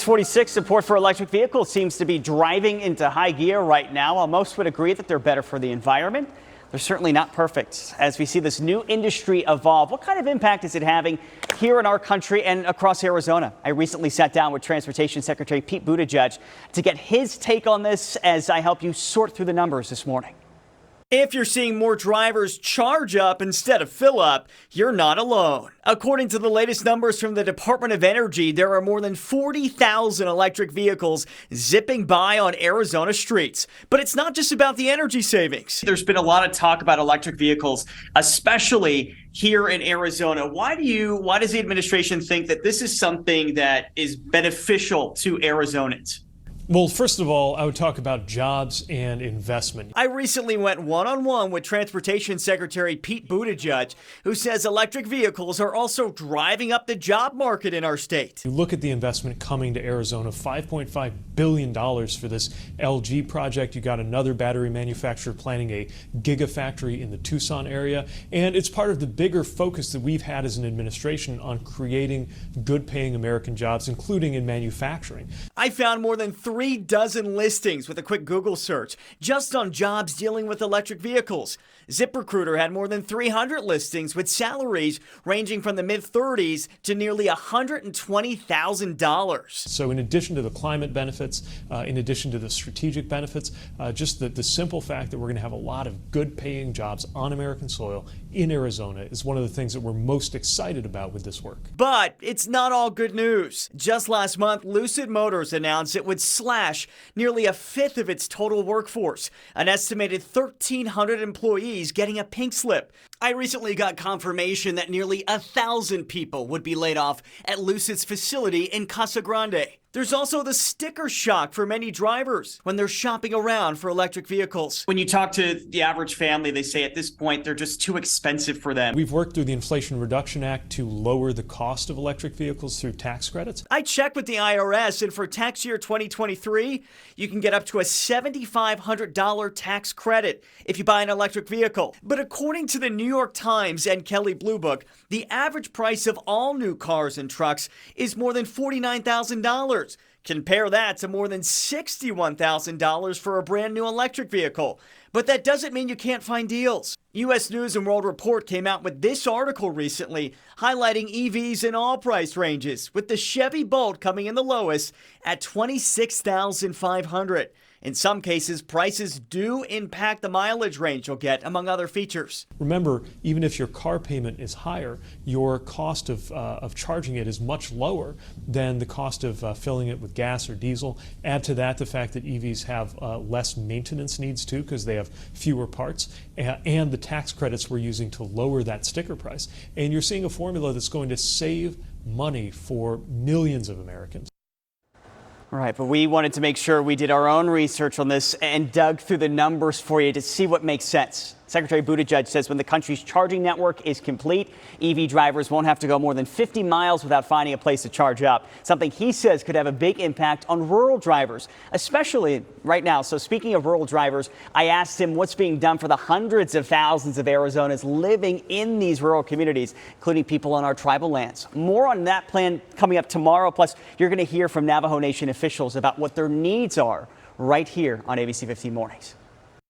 646, support for electric vehicles seems to be driving into high gear right now. While most would agree that they're better for the environment, they're certainly not perfect. As we see this new industry evolve, what kind of impact is it having here in our country and across Arizona? I recently sat down with Transportation Secretary Pete Buttigieg to get his take on this as I help you sort through the numbers this morning. If you're seeing more drivers charge up instead of fill up, you're not alone. According to the latest numbers from the Department of Energy, there are more than 40,000 electric vehicles zipping by on Arizona streets. But it's not just about the energy savings. There's been a lot of talk about electric vehicles, especially here in Arizona. Why does the administration think that this is something that is beneficial to Arizonans? Well, first of all, I would talk about jobs and investment. I recently went one-on-one with Transportation Secretary Pete Buttigieg, who says electric vehicles are also driving up the job market in our state. You look at the investment coming to Arizona, $5.5 billion for this LG project. You got another battery manufacturer planning a gigafactory in the Tucson area. And it's part of the bigger focus that we've had as an administration on creating good-paying American jobs, including in manufacturing. I found more than 3 dozen listings with a quick Google search just on jobs dealing with electric vehicles. ZipRecruiter had more than 300 listings with salaries ranging from the mid-30s to nearly $120,000. So in addition to the climate benefits, in addition to the strategic benefits, just the simple fact that we're going to have a lot of good paying jobs on American soil in Arizona is one of the things that we're most excited about with this work. But it's not all good news. Just last month, Lucid Motors announced it would slash nearly a fifth of its total workforce, an estimated 1,300 employees getting a pink slip. I recently got confirmation that nearly 1,000 people would be laid off at Lucid's facility in Casa Grande. There's also the sticker shock for many drivers when they're shopping around for electric vehicles. When you talk to the average family, they say at this point they're just too expensive for them. We've worked through the Inflation Reduction Act to lower the cost of electric vehicles through tax credits. I checked with the IRS, and for tax year 2023, you can get up to a $7,500 tax credit if you buy an electric vehicle. But according to the New York Times and Kelley Blue Book, the average price of all new cars and trucks is more than $49,000. Compare that to more than $61,000 for a brand new electric vehicle. But that doesn't mean you can't find deals. U.S. News & World Report came out with this article recently highlighting EVs in all price ranges, with the Chevy Bolt coming in the lowest at $26,500. In some cases, prices do impact the mileage range you'll get, among other features. Remember, even if your car payment is higher, your cost of charging it is much lower than the cost of filling it with gas or diesel. Add to that the fact that EVs have less maintenance needs too, because they have fewer parts, and the tax credits we're using to lower that sticker price. And you're seeing a formula that's going to save money for millions of Americans. All right, but we wanted to make sure we did our own research on this and dug through the numbers for you to see what makes sense. Secretary Buttigieg says when the country's charging network is complete, EV drivers won't have to go more than 50 miles without finding a place to charge up, something he says could have a big impact on rural drivers, especially right now. So speaking of rural drivers, I asked him what's being done for the hundreds of thousands of Arizonans living in these rural communities, including people on our tribal lands. More on that plan coming up tomorrow. Plus, you're going to hear from Navajo Nation officials about what their needs are right here on ABC 15 Mornings.